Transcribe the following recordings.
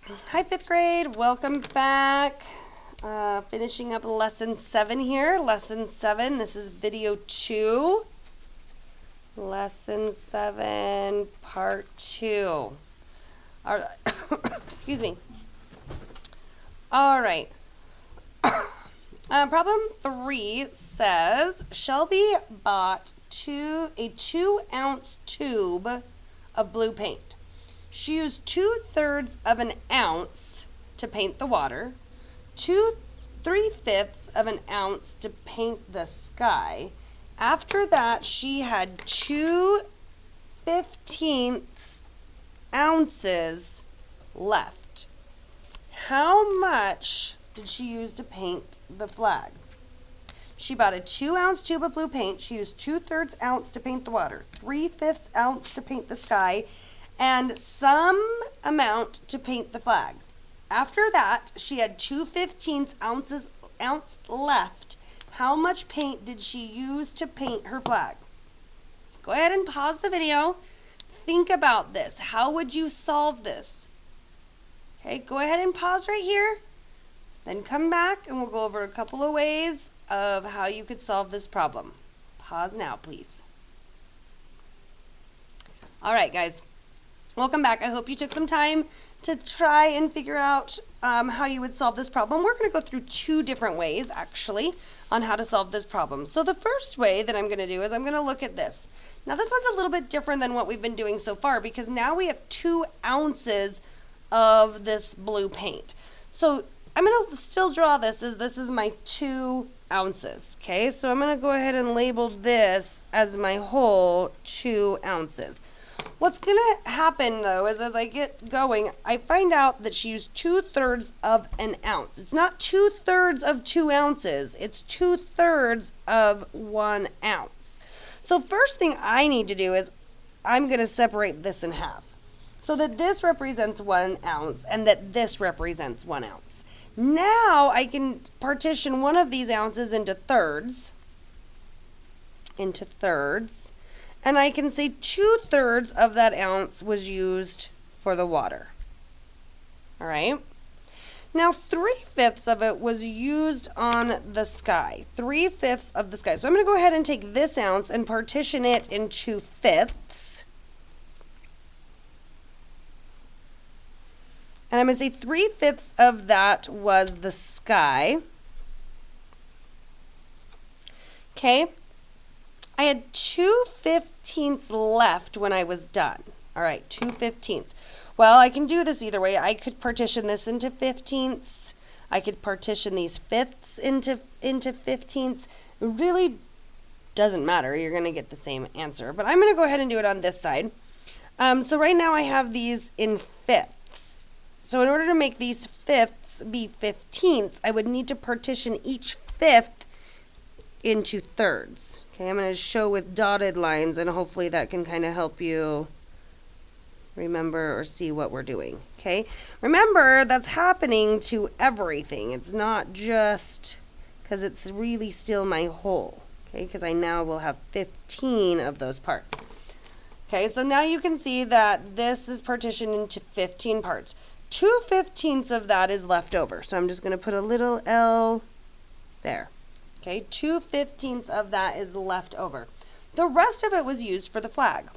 Hi, 5th grade. Welcome back. Finishing up lesson 7 here. Lesson 7. This is video 2. Lesson 7, part 2. Excuse me. All right. Problem 3 says Shelby bought a 2-ounce tube of blue paint. She used 2/3 of an ounce to paint the water, 3/5 of an ounce to paint the sky. After that, she had 2/15 ounces left. How much did she use to paint the flag? She bought a 2-ounce tube of blue paint. She used 2/3 ounce to paint the water, 3/5 ounce to paint the sky, and some amount to paint the flag. After that, she had 2/15 ounce left. How much paint did she use to paint her flag? Go ahead and pause the video. Think about this. How would you solve this? Okay, go ahead and pause right here. Then come back and we'll go over a couple of ways of how you could solve this problem. Pause now, please. All right, guys. Welcome back. I hope you took some time to try and figure out how you would solve this problem. We're going to go through 2 different ways, actually, on how to solve this problem. So the first way that I'm going to do is I'm going to look at this. Now, this one's a little bit different than what we've been doing so far because now we have 2 ounces of this blue paint. So I'm going to still draw this as this is my 2 ounces. Okay, so I'm going to go ahead and label this as my whole 2 ounces. What's going to happen, though, is as I get going, I find out that she used 2/3 of an ounce. It's not 2/3 of 2 ounces. It's 2/3 of 1 ounce. So first thing I need to do is I'm going to separate this in half so that this represents 1 ounce and that this represents 1 ounce. Now I can partition one of these ounces into thirds. And I can say 2/3 of that ounce was used for the water. All right. Now 3/5 of it was used on the sky. 3/5 of the sky. So I'm going to go ahead and take this ounce and partition it into fifths. And I'm going to say 3/5 of that was the sky. Okay. I had 2/15 left when I was done. All right, 2/15. Well, I can do this either way. I could partition this into 15ths. I could partition these fifths into 15ths. It really doesn't matter. You're going to get the same answer. But I'm going to go ahead and do it on this side. So right now I have these in fifths. So in order to make these fifths be 15ths, I would need to partition each fifth into thirds. Okay, I'm going to show with dotted lines, and hopefully that can kind of help you remember or see what we're doing. Okay, remember that's happening to everything. It's not just because it's really still my whole. Okay, because I now will have 15 of those parts. Okay, so now you can see that this is partitioned into 15 parts. 2/15 of that is left over, so I'm just going to put a little L there. Okay, 2/15 of that is left over. The rest of it was used for the flag.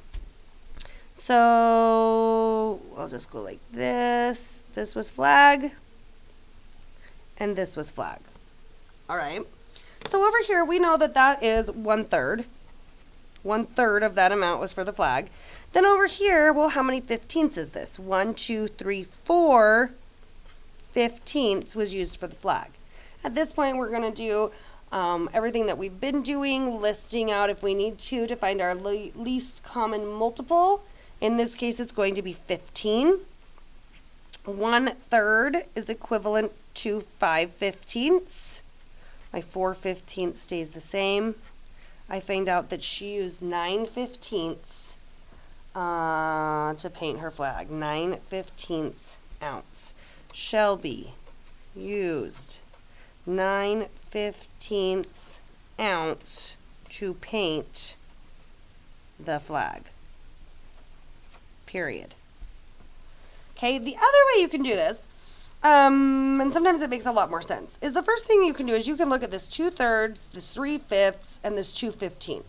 So I'll just go like this. This was flag, and this was flag. All right. So over here, we know that that is 1/3. 1/3 of that amount was for the flag. Then over here, well, how many 15ths is this? 1, 2, 3, 4 15ths was used for the flag. At this point, we're going to do everything that we've been doing, listing out if we need to find our least common multiple. In this case, it's going to be 15. 1/3 is equivalent to 5/15. My 4/15 stays the same. I find out that she used 9/15 to paint her flag. 9/15 ounce. Shelby used 9/15 ounce to paint the flag. Period. Okay, the other way you can do this, and sometimes it makes a lot more sense, is the first thing you can do is you can look at this 2/3, this 3/5, and this 2/15.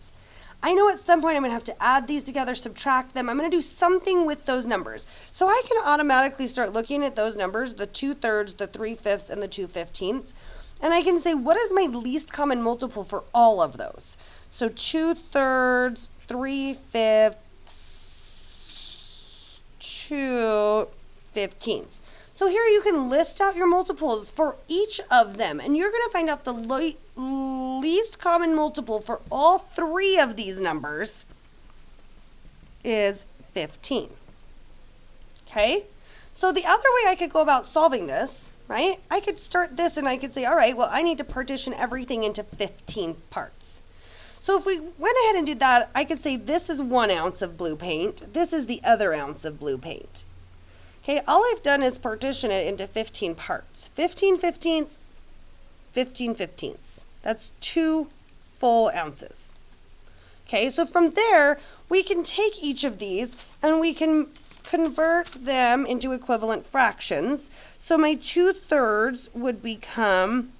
I know at some point I'm going to have to add these together, subtract them. I'm going to do something with those numbers. So I can automatically start looking at those numbers, the 2/3, the 3/5, and the 2/15, and I can say, what is my least common multiple for all of those? So 2/3, 3/5, 2/15. So here you can list out your multiples for each of them, and you're going to find out the least common multiple for all three of these numbers is 15. Okay? So the other way I could go about solving this, right? I could start this and I could say, all right, well, I need to partition everything into 15 parts. So if we went ahead and did that, I could say this is 1 ounce of blue paint. This is the other ounce of blue paint. Okay, all I've done is partition it into 15 parts. 15/15, 15/15. That's 2 full ounces. Okay, so from there, we can take each of these and we can convert them into equivalent fractions. So my 2/3 would become,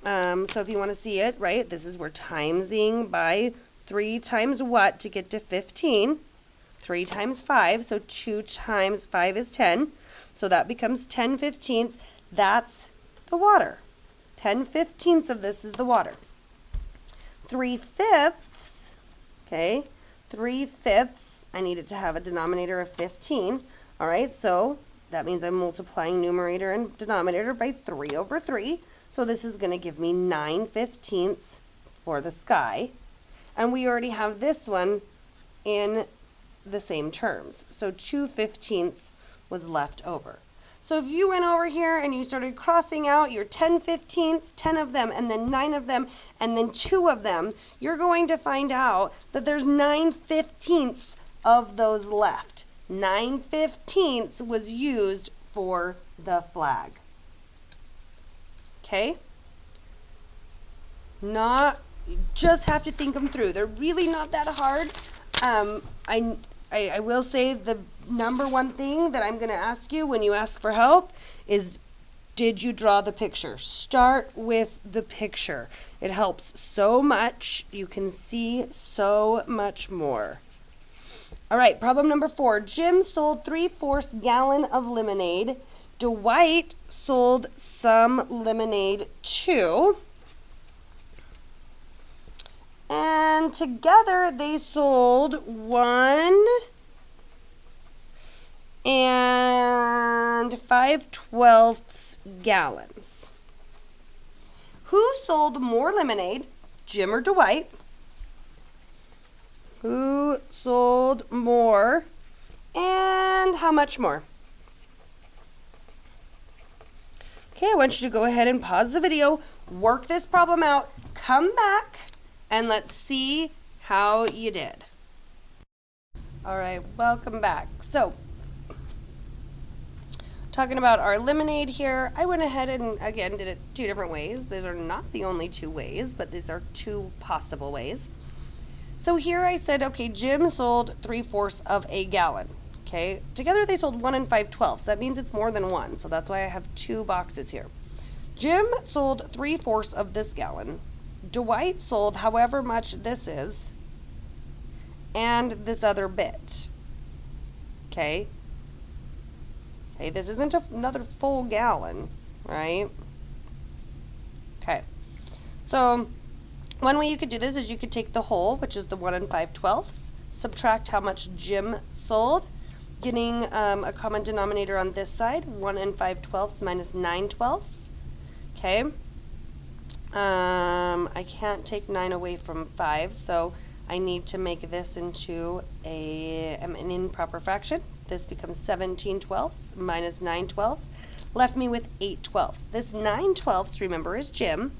so if you want to see it, right, this is we're timesing by 3 times what to get to 15. 3 times 5, so 2 times 5 is 10. So that becomes 10/15. That's the water. 10/15 of this is the water. 3/5, okay, 3/5, I need it to have a denominator of 15. All right, so that means I'm multiplying numerator and denominator by 3/3. So this is going to give me 9/15 for the sky. And we already have this one in the same terms. So 2/15 was left over. So if you went over here and you started crossing out your 10/15, 10 of them, and then 9 of them, and then 2 of them, you're going to find out that there's 9/15 of those left. 9/15 was used for the flag. Okay? You just have to think them through. They're really not that hard. I will say the number one thing that I'm going to ask you when you ask for help is, did you draw the picture? Start with the picture. It helps so much. You can see so much more. All right, problem number 4. Jim sold 3/4 gallon of lemonade. Dwight sold some lemonade too. And together they sold 1 5/12 gallons. Who sold more lemonade, Jim or Dwight? Who sold more and how much more? Okay, I want you to go ahead and pause the video, work this problem out, come back, and let's see how you did. All right, welcome back. So, talking about our lemonade here, I went ahead and, again, did it 2 different ways. These are not the only 2 ways, but these are 2 possible ways. So here I said, okay, Jim sold 3/4 of a gallon. Okay, together they sold 1 5/12. That means it's more than 1, so that's why I have 2 boxes here. Jim sold 3/4 of this gallon. Dwight sold however much this is, and this other bit. Okay, this isn't another full gallon, right? Okay, so one way you could do this is you could take the whole, which is the 1 5/12, subtract how much Jim sold, getting a common denominator on this side, 1 5/12 minus 9/12. Okay, I can't take 9 away from 5, so I need to make this into an improper fraction. This becomes 17/12 minus 9/12, left me with 8/12. This 9/12, remember, is Jim.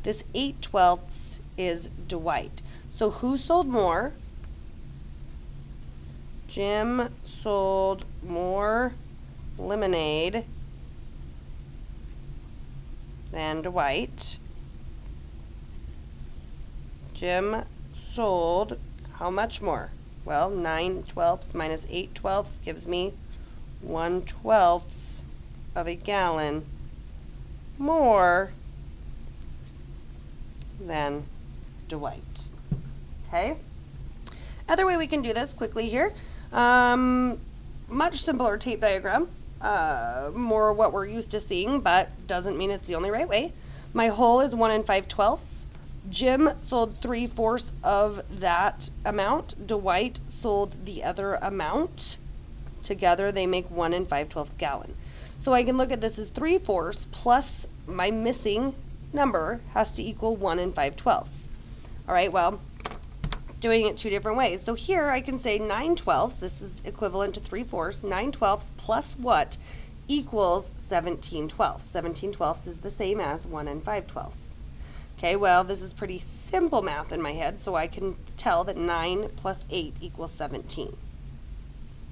This 8/12 is Dwight. So who sold more? Jim sold more lemonade than Dwight. Jim sold how much more? Well, 9/12 minus 8/12 gives me 1/12 of a gallon more than Dwight. Okay? Other way we can do this quickly here, much simpler tape diagram, more what we're used to seeing, but doesn't mean it's the only right way. My whole is 1 5/12. Jim sold 3/4 of that amount. Dwight sold the other amount. Together they make 1 5/12 gallon. So I can look at this as 3/4 plus my missing number has to equal 1 5/12. All right, well, doing it two different ways. So here I can say 9/12, this is equivalent to 3/4, 9/12 plus what equals 17/12. 17/12 is the same as 1 5/12. Okay, well, this is pretty simple math in my head, so I can tell that 9 plus 8 equals 17.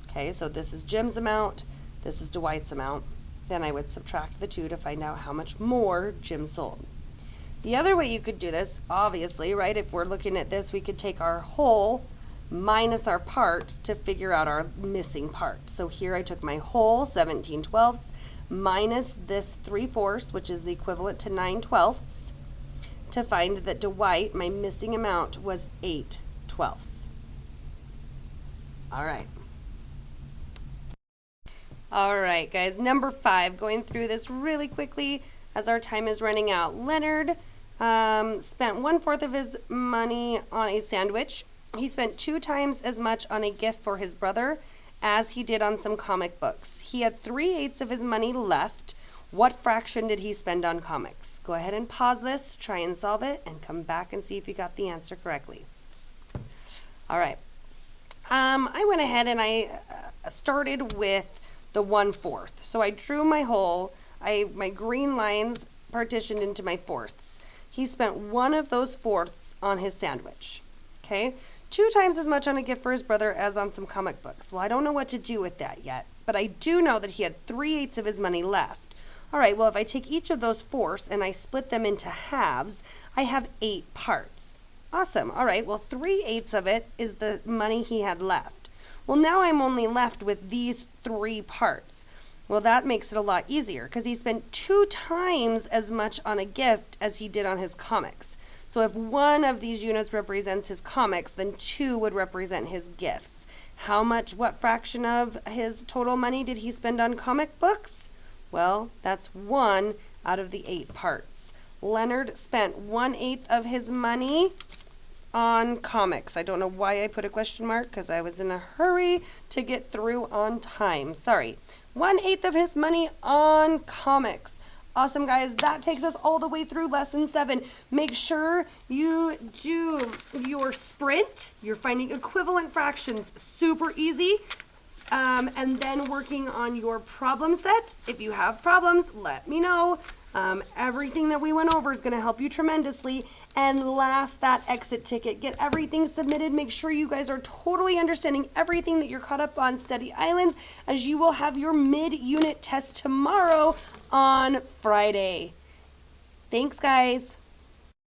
Okay, so this is Jim's amount, this is Dwight's amount. Then I would subtract the two to find out how much more Jim sold. The other way you could do this, obviously, right, if we're looking at this, we could take our whole minus our part to figure out our missing part. So here I took my whole, 17/12, minus this 3/4, which is the equivalent to 9/12, to find that Dwight, my missing amount, was 8/12. All right. All right, guys, number 5, going through this really quickly as our time is running out. Leonard spent 1/4 of his money on a sandwich. He spent 2 times as much on a gift for his brother as he did on some comic books. He had 3/8 of his money left. What fraction did he spend on comics? Go ahead and pause this, try and solve it, and come back and see if you got the answer correctly. All right. I went ahead and I started with the 1/4. So I drew my hole. My green lines partitioned into my fourths. He spent one of those fourths on his sandwich. Okay? 2 times as much on a gift for his brother as on some comic books. Well, I don't know what to do with that yet, but I do know that he had 3/8 of his money left. All right, well, if I take each of those fourths and I split them into halves, I have 8 parts. Awesome. All right, well, 3/8 of it is the money he had left. Well, now I'm only left with these 3 parts. Well, that makes it a lot easier because he spent 2 times as much on a gift as he did on his comics. So if one of these units represents his comics, then 2 would represent his gifts. What fraction of his total money did he spend on comic books? Well, that's 1 out of the 8 parts. Leonard spent 1/8 of his money on comics. I don't know why I put a question mark because I was in a hurry to get through on time. Sorry. 1/8 of his money on comics. Awesome, guys. That takes us all the way through lesson 7. Make sure you do your sprint. You're finding equivalent fractions. Super easy. And then working on your problem set. If you have problems, let me know. Everything that we went over is going to help you tremendously. And last, that exit ticket. Get everything submitted. Make sure you guys are totally understanding everything that you're caught up on Study Islands, as you will have your mid-unit test tomorrow on Friday. Thanks, guys.